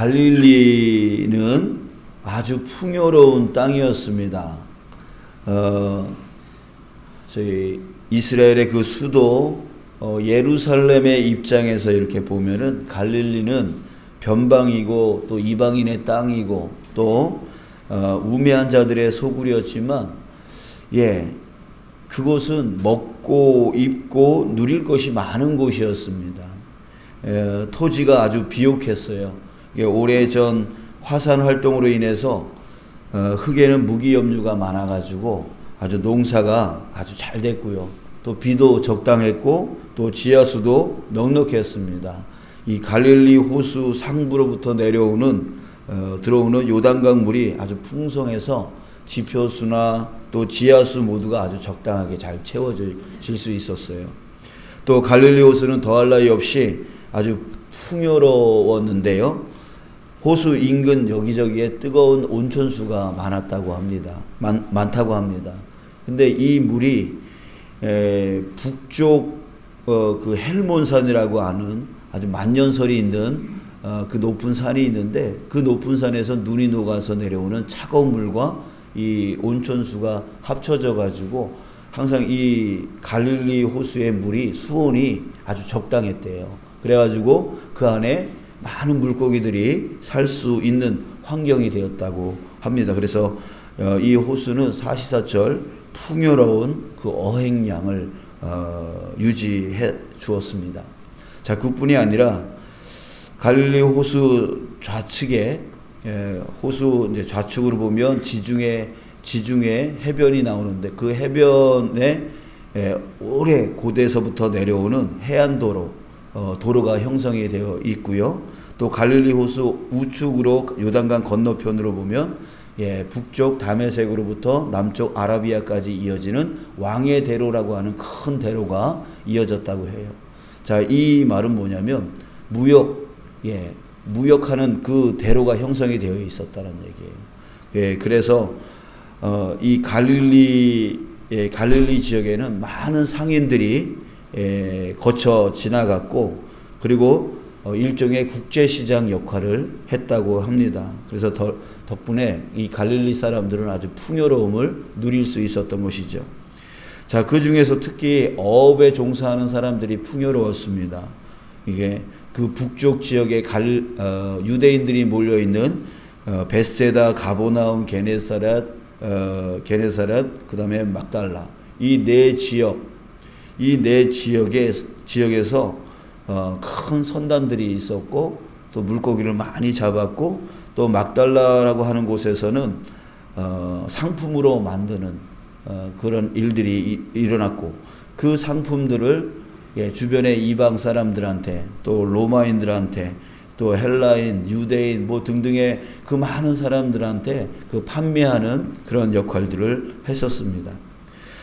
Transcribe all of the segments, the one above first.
갈릴리는 아주 풍요로운 땅이었습니다. 저희 이스라엘의 그 수도 예루살렘의 입장에서 이렇게 보면은 갈릴리는 변방이고 또 이방인의 땅이고 또 우매한 자들의 소굴이었지만, 그곳은 먹고 입고 누릴 것이 많은 곳이었습니다. 토지가 아주 비옥했어요. 오래전 화산 활동으로 인해서 흙에는 무기염류가 많아가지고 아주 농사가 아주 잘 됐고요. 또 비도 적당했고 또 지하수도 넉넉했습니다. 이 갈릴리 호수 상부로부터 들어오는 요단강 물이 아주 풍성해서 지표수나 또 지하수 모두가 아주 적당하게 잘 채워질 수 있었어요. 또 갈릴리 호수는 더할 나위 없이 아주 풍요로웠는데요. 호수 인근 여기저기에 뜨거운 온천수가 많다고 합니다. 근데 이 물이 북쪽 그 헬몬산이라고 하는 아주 만년설이 있는 그 높은 산이 있는데, 그 높은 산에서 눈이 녹아서 내려오는 차가운 물과 이 온천수가 합쳐져 가지고 항상 이 갈릴리 호수의 물이 수온이 아주 적당했대요. 그래가지고 그 안에 많은 물고기들이 살 수 있는 환경이 되었다고 합니다. 그래서 이 호수는 사시사철 풍요로운 그 어획량을 유지해 주었습니다. 자, 그뿐이 아니라 갈릴리 호수 좌측에 호수 이제 좌측으로 보면 지중해 해변이 나오는데, 그 해변에 오래 고대에서부터 내려오는 해안도로 도로가 형성이 되어 있고요. 또 갈릴리 호수 우측으로 요단강 건너편으로 보면 북쪽 다메섹으로부터 남쪽 아라비아까지 이어지는 왕의 대로라고 하는 큰 대로가 이어졌다고 해요. 자, 이 말은 뭐냐면 무역하는 그 대로가 형성이 되어 있었다는 얘기예요. 그래서 이 갈릴리 지역에는 많은 상인들이 거쳐 지나갔고, 그리고 일종의 국제시장 역할을 했다고 합니다. 그래서 덕분에 이 갈릴리 사람들은 아주 풍요로움을 누릴 수 있었던 것이죠. 자, 그 중에서 특히 어업에 종사하는 사람들이 풍요로웠습니다. 이게 그 북쪽 지역에 유대인들이 몰려있는 베세다, 가보나움, 게네사렛, 그 다음에 막달라, 이 네 지역에서 큰 선단들이 있었고, 또 물고기를 많이 잡았고, 또 막달라라고 하는 곳에서는 상품으로 만드는 그런 일들이 일어났고, 그 상품들을 주변의 이방 사람들한테, 또 로마인들한테, 또 헬라인, 유대인 등등의 그 많은 사람들한테 그 판매하는 그런 역할들을 했었습니다.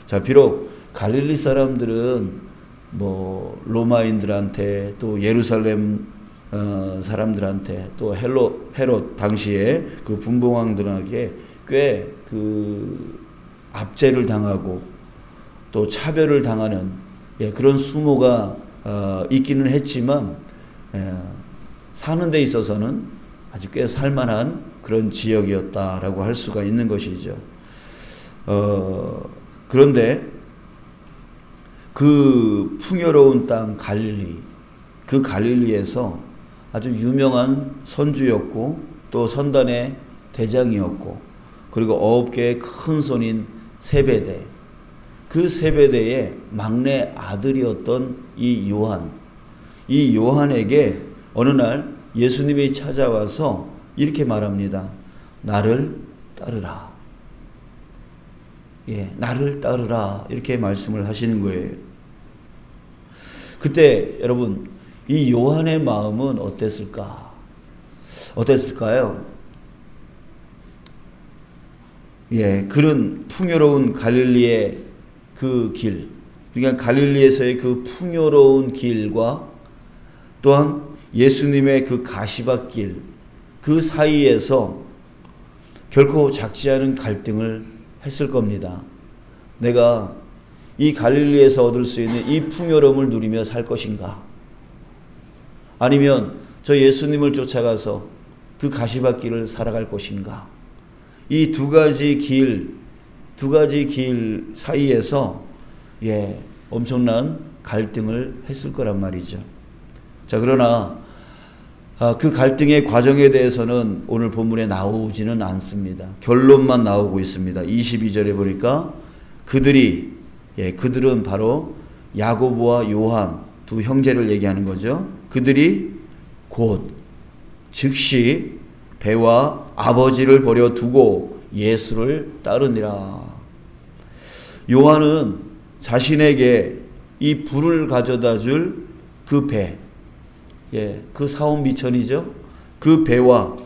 자, 비록 갈릴리 사람들은 로마인들한테, 또 예루살렘 사람들한테, 또 헤롯 당시에 그 분봉왕들에게 꽤 그 압제를 당하고 또 차별을 당하는 그런 수모가 있기는 했지만, 사는 데 있어서는 아주 꽤 살만한 그런 지역이었다라고 할 수가 있는 것이죠. 그런데 그 풍요로운 땅 갈릴리, 그 갈릴리에서 아주 유명한 선주였고, 또 선단의 대장이었고, 그리고 어업계의 큰 손인 세베대, 그 세베대의 막내 아들이었던 이 요한에게 어느 날 예수님이 찾아와서 이렇게 말합니다. 나를 따르라. 나를 따르라. 이렇게 말씀을 하시는 거예요. 그때 여러분, 이 요한의 마음은 어땠을까요? 그런 풍요로운 갈릴리의 그 길, 그러니까 갈릴리에서의 그 풍요로운 길과 또한 예수님의 그 가시밭길, 그 사이에서 결코 작지 않은 갈등을 했을 겁니다. 내가 이 갈릴리에서 얻을 수 있는 이 풍요로움을 누리며 살 것인가? 아니면 저 예수님을 쫓아가서 그 가시밭길을 살아갈 것인가? 이 두 가지 길 사이에서 엄청난 갈등을 했을 거란 말이죠. 자, 그러나 그 갈등의 과정에 대해서는 오늘 본문에 나오지는 않습니다. 결론만 나오고 있습니다. 22절에 보니까 그들은 바로 야고보와 요한 두 형제를 얘기하는 거죠. 그들이 곧 즉시 배와 아버지를 버려두고 예수를 따르니라. 요한은 자신에게 이 불을 가져다 줄 그 배, 그 사온 미천이죠. 그 배와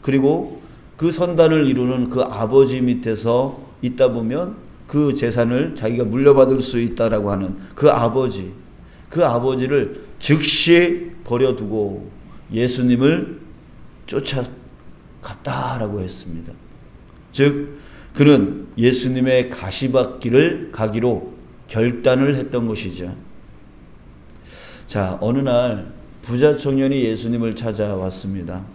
그리고 그 선단을 이루는 그 아버지 밑에서 있다 보면 그 재산을 자기가 물려받을 수 있다라고 하는 그 아버지를 즉시 버려두고 예수님을 쫓아갔다라고 했습니다. 즉 그는 예수님의 가시밭길을 가기로 결단을 했던 것이죠. 자, 어느 날 부자 청년이 예수님을 찾아왔습니다.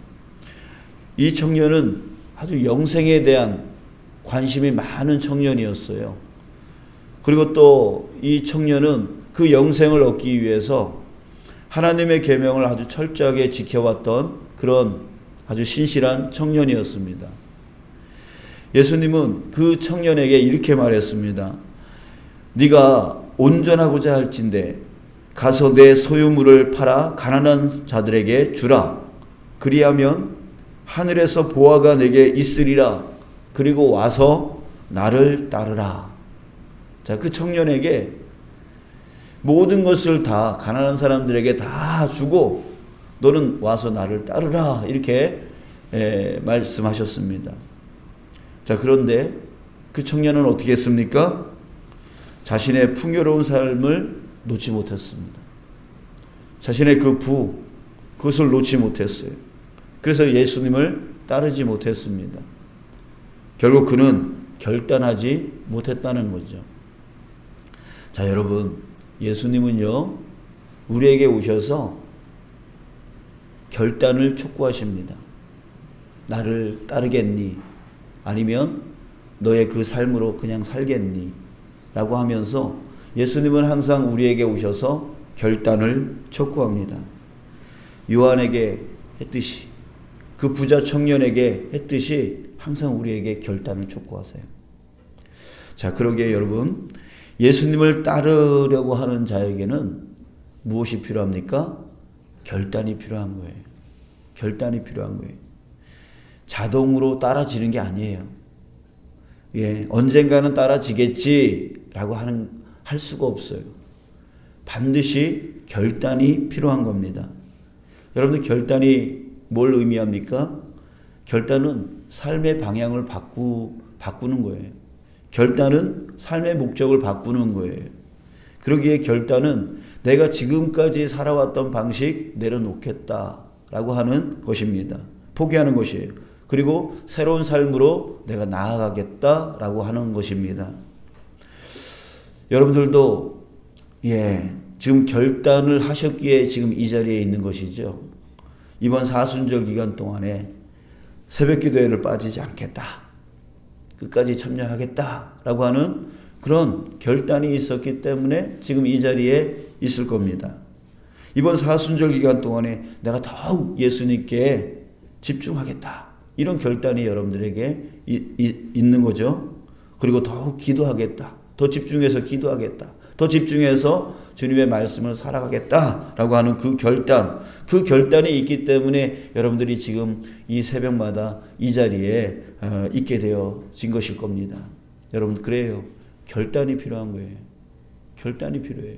이 청년은 아주 영생에 대한 관심이 많은 청년이었어요. 그리고 또 이 청년은 그 영생을 얻기 위해서 하나님의 계명을 아주 철저하게 지켜왔던 그런 아주 신실한 청년이었습니다. 예수님은 그 청년에게 이렇게 말했습니다. 네가 온전하고자 할진대 가서 내 소유물을 팔아 가난한 자들에게 주라. 그리하면 하늘에서 보화가 내게 있으리라. 그리고 와서 나를 따르라. 자, 그 청년에게 모든 것을 다 가난한 사람들에게 다 주고 너는 와서 나를 따르라. 이렇게 말씀하셨습니다. 자, 그런데 그 청년은 어떻게 했습니까? 자신의 풍요로운 삶을 놓지 못했습니다. 자신의 그것을 놓지 못했어요. 그래서 예수님을 따르지 못했습니다. 결국 그는 결단하지 못했다는 거죠. 자, 여러분, 예수님은요, 우리에게 오셔서 결단을 촉구하십니다. 나를 따르겠니? 아니면 너의 그 삶으로 그냥 살겠니? 라고 하면서 예수님은 항상 우리에게 오셔서 결단을 촉구합니다. 요한에게 했듯이, 그 부자 청년에게 했듯이 항상 우리에게 결단을 촉구하세요. 자, 그러기에 여러분, 예수님을 따르려고 하는 자에게는 무엇이 필요합니까? 결단이 필요한 거예요. 결단이 필요한 거예요. 자동으로 따라지는 게 아니에요. 언젠가는 따라지겠지라고 할 수가 없어요. 반드시 결단이 필요한 겁니다. 여러분들, 결단이 뭘 의미합니까? 결단은 삶의 방향을 바꾸는 거예요. 결단은 삶의 목적을 바꾸는 거예요. 그러기에 결단은 내가 지금까지 살아왔던 방식 내려놓겠다라고 하는 것입니다. 포기하는 것이에요. 그리고 새로운 삶으로 내가 나아가겠다라고 하는 것입니다. 여러분들도 지금 결단을 하셨기에 지금 이 자리에 있는 것이죠. 이번 사순절 기간 동안에 새벽기도회를 빠지지 않겠다, 끝까지 참여하겠다라고 하는 그런 결단이 있었기 때문에 지금 이 자리에 있을 겁니다. 이번 사순절 기간 동안에 내가 더욱 예수님께 집중하겠다, 이런 결단이 여러분들에게 있는 거죠. 그리고 더욱 기도하겠다, 더 집중해서 기도하겠다, 더 집중해서 주님의 말씀을 살아가겠다라고 하는 그 결단이 있기 때문에 여러분들이 지금 이 새벽마다 이 자리에 있게 되어진 것일 겁니다. 여러분, 그래요. 결단이 필요한 거예요. 결단이 필요해요.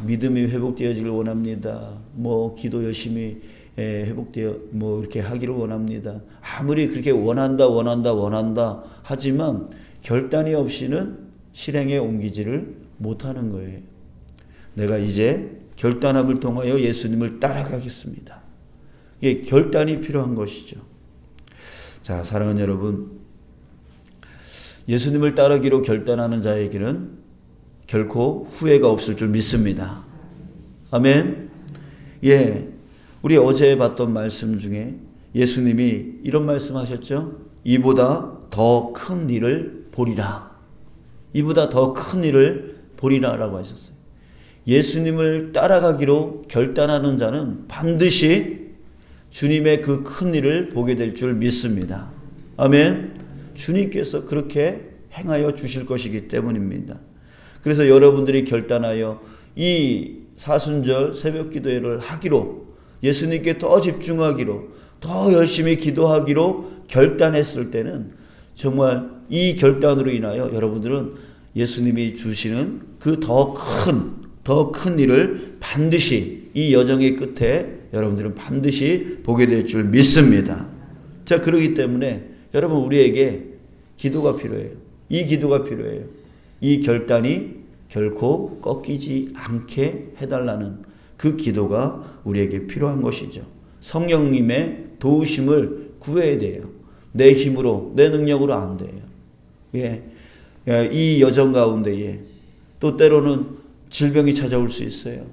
믿음이 회복되어지길 원합니다. 기도 열심히 회복되어 이렇게 하기를 원합니다. 아무리 그렇게 원한다 하지만 결단이 없이는 실행에 옮기지를 못하는 거예요. 내가 이제 결단함을 통하여 예수님을 따라가겠습니다. 이게 결단이 필요한 것이죠. 자, 사랑하는 여러분, 예수님을 따르기로 결단하는 자에게는 결코 후회가 없을 줄 믿습니다. 아멘. 우리 어제 봤던 말씀 중에 예수님이 이런 말씀하셨죠. 이보다 더 큰 일을 보리라. 이보다 더 큰 일을 보리라 라고 하셨어요. 예수님을 따라가기로 결단하는 자는 반드시 주님의 그 큰 일을 보게 될 줄 믿습니다. 아멘. 주님께서 그렇게 행하여 주실 것이기 때문입니다. 그래서 여러분들이 결단하여 이 사순절 새벽 기도회를 하기로, 예수님께 더 집중하기로, 더 열심히 기도하기로 결단했을 때는 정말 이 결단으로 인하여 여러분들은 예수님이 주시는 그 더 큰 일을 반드시 이 여정의 끝에 여러분들은 반드시 보게 될 줄 믿습니다. 자, 그렇기 때문에 여러분, 우리에게 기도가 필요해요. 이 기도가 필요해요. 이 결단이 결코 꺾이지 않게 해달라는 그 기도가 우리에게 필요한 것이죠. 성령님의 도우심을 구해야 돼요. 내 힘으로, 내 능력으로 안 돼요. 예. 이 여정 가운데에 또 때로는 질병이 찾아올 수 있어요.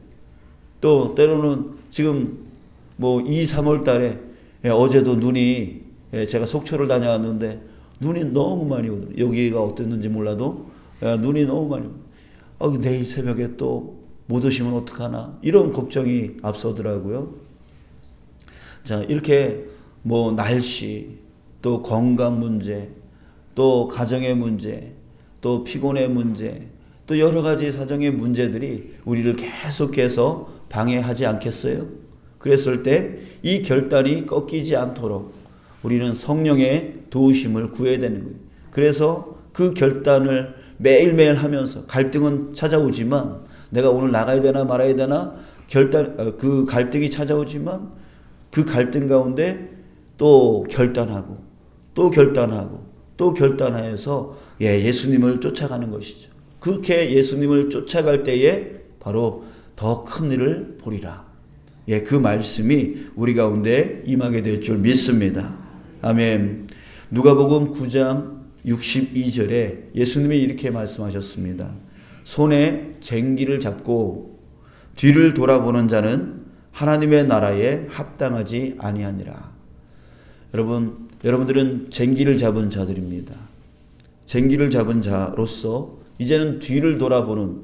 또 때로는 지금 2, 3월 달에 어제도 눈이, 제가 속초를 다녀왔는데 눈이 너무 많이 오더라고요. 여기가 어땠는지 몰라도 눈이 너무 많이 오더라고요. 내일 새벽에 또 못 오시면 어떡하나, 이런 걱정이 앞서더라고요. 자, 이렇게 날씨, 또 건강 문제, 또 가정의 문제, 또 피곤의 문제, 또 여러 가지 사정의 문제들이 우리를 계속해서 방해하지 않겠어요? 그랬을 때 이 결단이 꺾이지 않도록 우리는 성령의 도우심을 구해야 되는 거예요. 그래서 그 결단을 매일매일 하면서 갈등은 찾아오지만, 내가 오늘 나가야 되나 말아야 되나 그 갈등이 찾아오지만 그 갈등 가운데 또 결단하고 또 결단하고 또 결단하여서 예수님을 쫓아가는 것이죠. 그렇게 예수님을 쫓아갈 때에 바로 더 큰 일을 보리라. 그 말씀이 우리 가운데 임하게 될 줄 믿습니다. 아멘. 누가복음 9장 62절에 예수님이 이렇게 말씀하셨습니다. 손에 쟁기를 잡고 뒤를 돌아보는 자는 하나님의 나라에 합당하지 아니하니라. 여러분들은 쟁기를 잡은 자들입니다. 쟁기를 잡은 자로서 이제는 뒤를 돌아보는,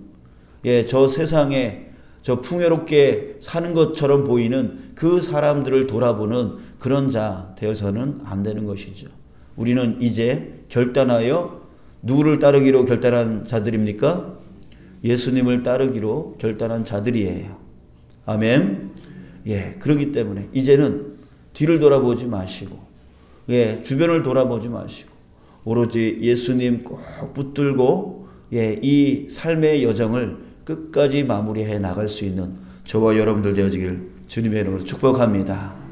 저 세상에 저 풍요롭게 사는 것처럼 보이는 그 사람들을 돌아보는 그런 자 되어서는 안 되는 것이죠. 우리는 이제 결단하여 누구를 따르기로 결단한 자들입니까? 예수님을 따르기로 결단한 자들이에요. 아멘. 그렇기 때문에 이제는 뒤를 돌아보지 마시고, 주변을 돌아보지 마시고, 오로지 예수님 꼭 붙들고, 이 삶의 여정을 끝까지 마무리해 나갈 수 있는 저와 여러분들 되어지기를 주님의 이름으로 축복합니다.